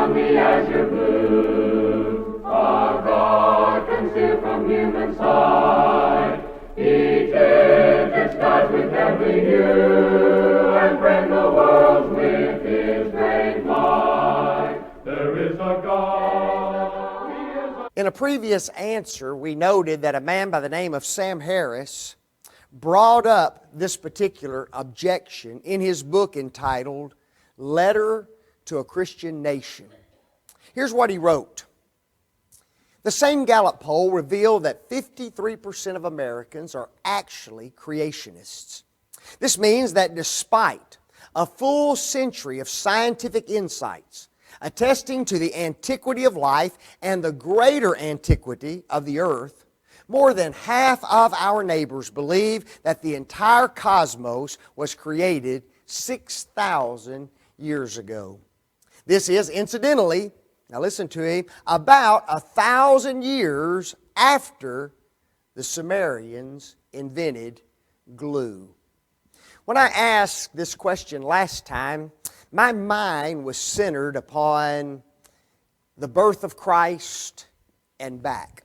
beyond the azure blue, far God concealed from human sight. He tinted skies with heavenly hue, and framed the worlds with His great might. There is a God. In a previous answer, we noted that a man by the name of Sam Harris brought up this particular objection in his book entitled Letter to a Christian Nation. Here's what he wrote. The same Gallup poll revealed that 53% of Americans are actually creationists. This means that despite a full century of scientific insights attesting to the antiquity of life and the greater antiquity of the earth, more than half of our neighbors believe that the entire cosmos was created 6,000 years ago. This is, incidentally, now listen to him, about 1,000 years after the Sumerians invented glue. When I asked this question last time, my mind was centered upon the birth of Christ and back.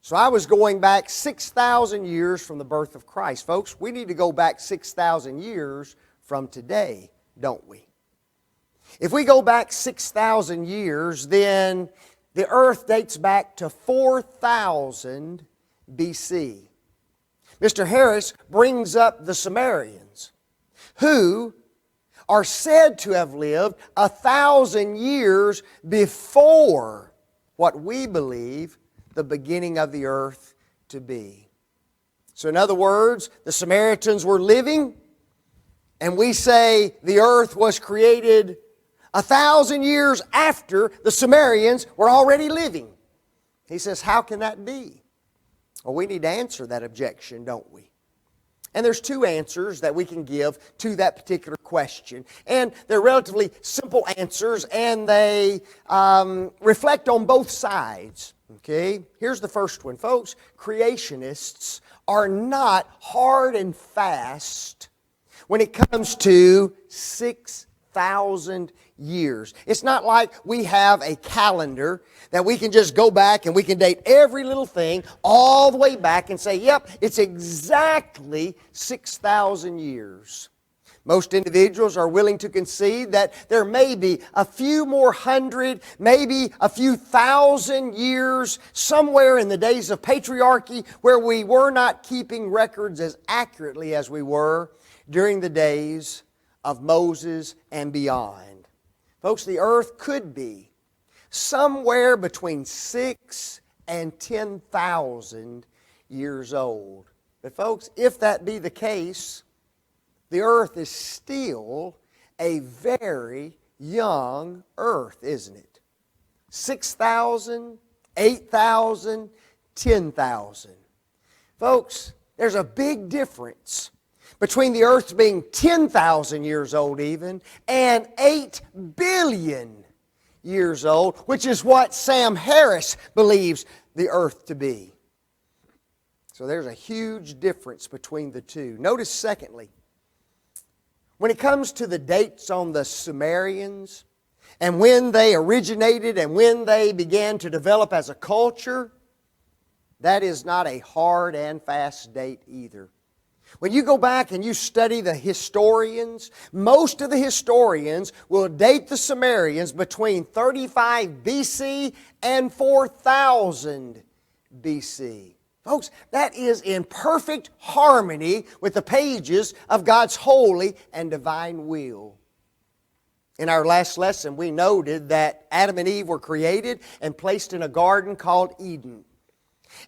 So I was going back 6,000 years from the birth of Christ. Folks, we need to go back 6,000 years from today, don't we? If we go back 6,000 years, then the earth dates back to 4,000 BC. Mr. Harris brings up the Sumerians, who are said to have lived 1,000 years before what we believe the beginning of the earth to be. So in other words, the Samaritans were living, and we say the earth was created 1,000 years after the Sumerians were already living. He says, how can that be? Well, we need to answer that objection, don't we? And there's two answers that we can give to that particular question. And they're relatively simple answers, and they reflect on both sides. Okay? Here's the first one, folks. Creationists are not hard and fast when it comes to 6,000 years. It's not like we have a calendar that we can just go back and we can date every little thing all the way back and say, yep, it's exactly 6,000 years. Most individuals are willing to concede that there may be a few more hundred, maybe a few thousand years somewhere in the days of patriarchy where we were not keeping records as accurately as we were during the days of Moses and beyond. Folks, the earth could be somewhere between 6 and 10,000 years old. But folks, if that be the case, the earth is still a very young earth, isn't it? 6,000, 8,000, 10,000. Folks, there's a big difference between the earth being 10,000 years old even and 8 billion years old, which is what Sam Harris believes the earth to be. So there's a huge difference between the two. Notice secondly, when it comes to the dates on the Sumerians and when they originated and when they began to develop as a culture, that is not a hard and fast date either. When you go back and you study the historians, most of the historians will date the Sumerians between 35 BC and 4000 BC. Folks, that is in perfect harmony with the pages of God's holy and divine will. In our last lesson, we noted that Adam and Eve were created and placed in a garden called Eden.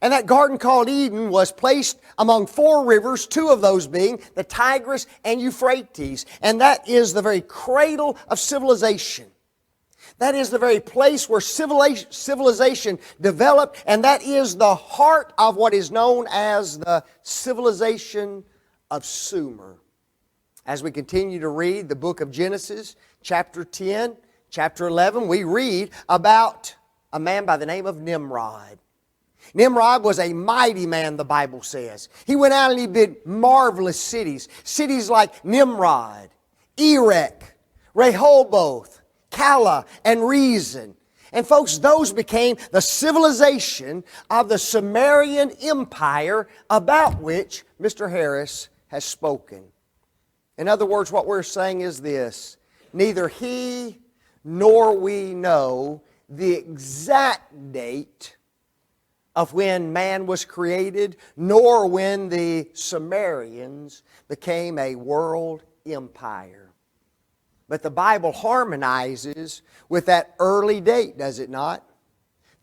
And that garden called Eden was placed among 4 rivers, 2 of those being the Tigris and Euphrates. And that is the very cradle of civilization. That is the very place where civilization developed, and that is the heart of what is known as the civilization of Sumer. As we continue to read the book of Genesis, chapter 10, chapter 11, we read about a man by the name of Nimrod. Nimrod was a mighty man, the Bible says. He went out and he built marvelous cities. Cities like Nimrod, Erech, Rehoboth, Kala and reason. And folks, those became the civilization of the Sumerian Empire about which Mr. Harris has spoken. In other words, what we're saying is this: neither he nor we know the exact date of when man was created, nor when the Sumerians became a world empire. But the Bible harmonizes with that early date, does it not?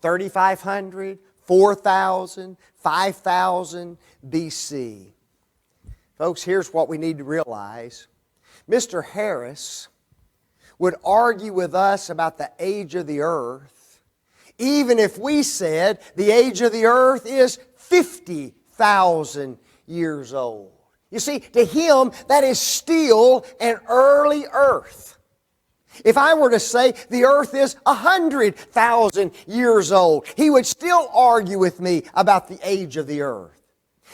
3,500, 4,000, 5,000 BC. Folks, here's what we need to realize. Mr. Harris would argue with us about the age of the earth, even if we said the age of the earth is 50,000 years old. You see, to him, that is still an early earth. If I were to say the earth is 100,000 years old, he would still argue with me about the age of the earth.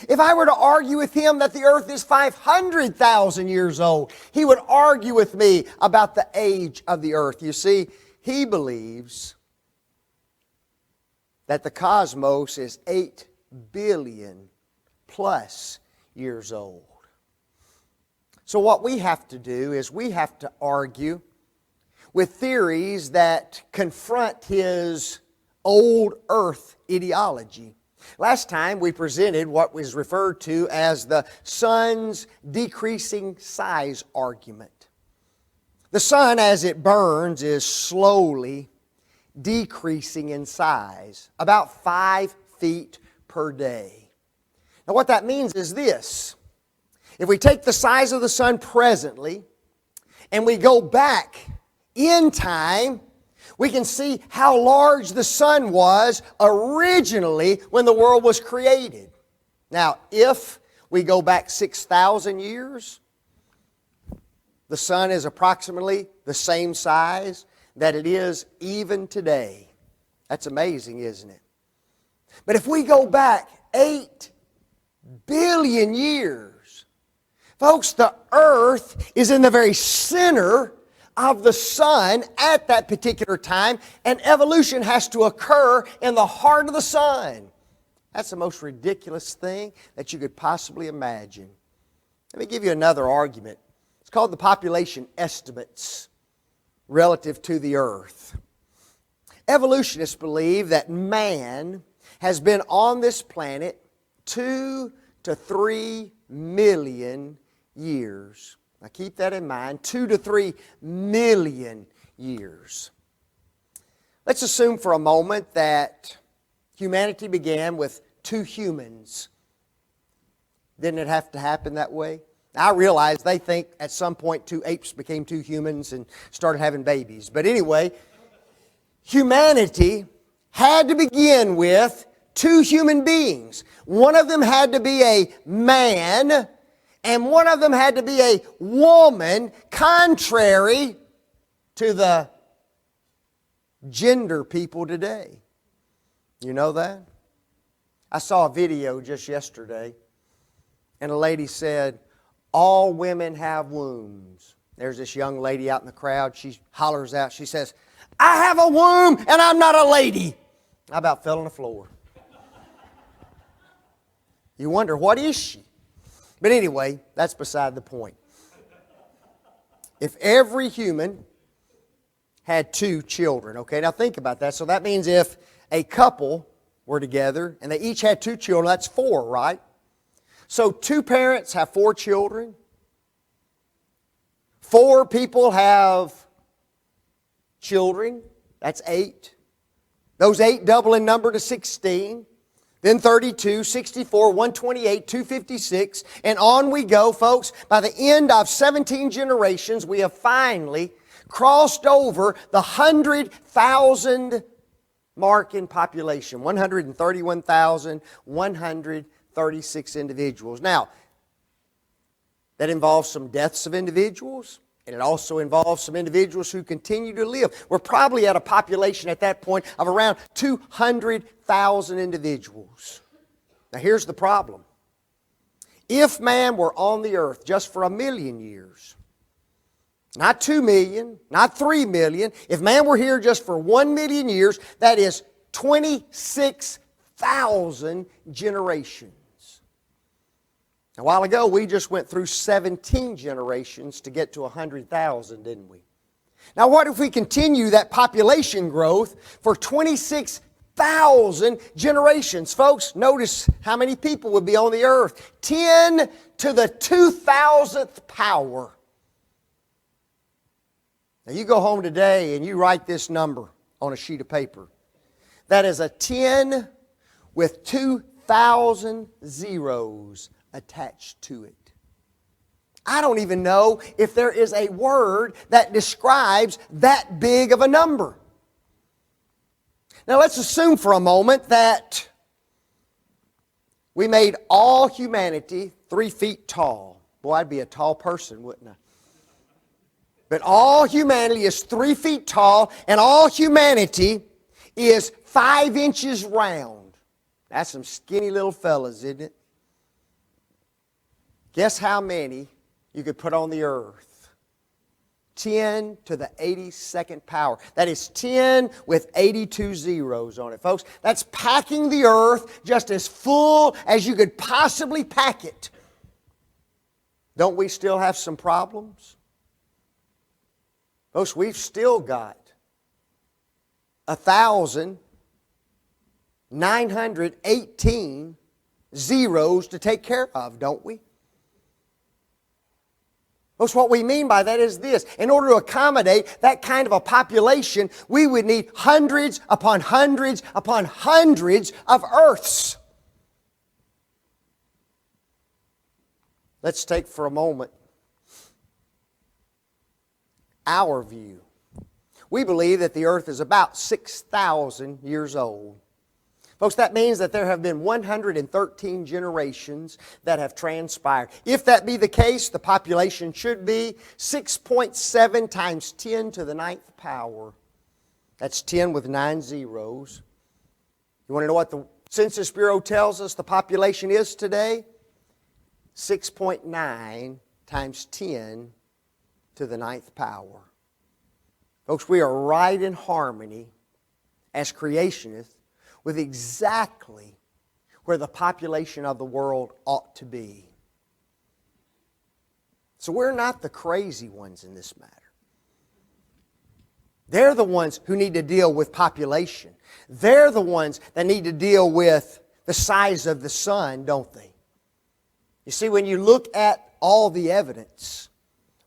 If I were to argue with him that the earth is 500,000 years old, he would argue with me about the age of the earth. You see, he believes that the cosmos is 8 billion plus years old. So what we have to do is we have to argue with theories that confront his old earth ideology. Last time we presented what was referred to as the sun's decreasing size argument. The sun, as it burns, is slowly decreasing in size, about 5 feet per day. Now what that means is this: if we take the size of the sun presently and we go back in time, we can see how large the sun was originally when the world was created. Now, if we go back 6,000 years, the sun is approximately the same size that it is even today. That's amazing, isn't it? But if we go back 8 billion years, folks, the earth is in the very center of the sun at that particular time, and evolution has to occur in the heart of the sun. That's the most ridiculous thing that you could possibly imagine. Let me give you another argument. It's called the population estimates relative to the earth. Evolutionists believe that man has been on this planet 2 to 3 million years. Now keep that in mind, 2 to 3 million years. Let's assume for a moment that humanity began with 2 humans. Didn't it have to happen that way? Now, I realize they think at some point 2 apes became 2 humans and started having babies. But anyway, humanity had to begin with 2 human beings. One of them had to be a man, and one of them had to be a woman, contrary to the gender people today. You know that? I saw a video just yesterday, and a lady said, all women have wombs. There's this young lady out in the crowd. She hollers out. She says, I have a womb, and I'm not a lady. I about fell on the floor. You wonder, what is she? But anyway, that's beside the point. If every human had 2 children, okay, now think about that. So that means if a couple were together and they each had 2 children, that's 4, right? So 2 parents have 4 children. 4 people have children, that's 8. Those 8 double in number to 16. Then 32, 64, 128, 256, and on we go, folks. By the end of 17 generations, we have finally crossed over the 100,000 mark in population, 131,136 individuals. Now, that involves some deaths of individuals, and it also involves some individuals who continue to live. We're probably at a population at that point of around 200,000 individuals. Now here's the problem. If man were on the earth just for 1,000,000 years, Not 2 million, not 3 million. If man were here just for 1 million years, that is 26,000 generations. A while ago, we just went through 17 generations to get to 100,000, didn't we? Now, what if we continue that population growth for 26,000 generations? Folks, notice how many people would be on the earth. 10 to the 2,000th power. Now, you go home today and you write this number on a sheet of paper. That is a 10 with 2,000 zeros attached to it. I don't even know if there is a word that describes that big of a number. Now let's assume for a moment that we made all humanity 3 feet tall. Boy, I'd be a tall person, wouldn't I? But all humanity is 3 feet tall, and all humanity is 5 inches round. That's some skinny little fellas, isn't it? Guess how many you could put on the earth? 10 to the 82nd power. That is 10 with 82 zeros on it, folks. That's packing the earth just as full as you could possibly pack it. Don't we still have some problems? Folks, we've still got 1,918 zeros to take care of, don't we? Folks, what we mean by that is this. In order to accommodate that kind of a population, we would need hundreds upon hundreds upon hundreds of earths. Let's take for a moment our view. We believe that the earth is about 6,000 years old. Folks, that means that there have been 113 generations that have transpired. If that be the case, the population should be 6.7 times 10 to the 9th power. That's 10 with 9 zeros. You want to know what the Census Bureau tells us the population is today? 6.9 times 10 to the 9th power. Folks, we are right in harmony as creationists with exactly where the population of the world ought to be. So we're not the crazy ones in this matter. They're the ones who need to deal with population. They're the ones that need to deal with the size of the sun, don't they? You see, when you look at all the evidence,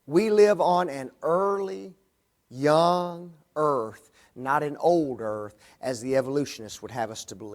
we live on an early, young earth, not an old earth, as the evolutionists would have us to believe.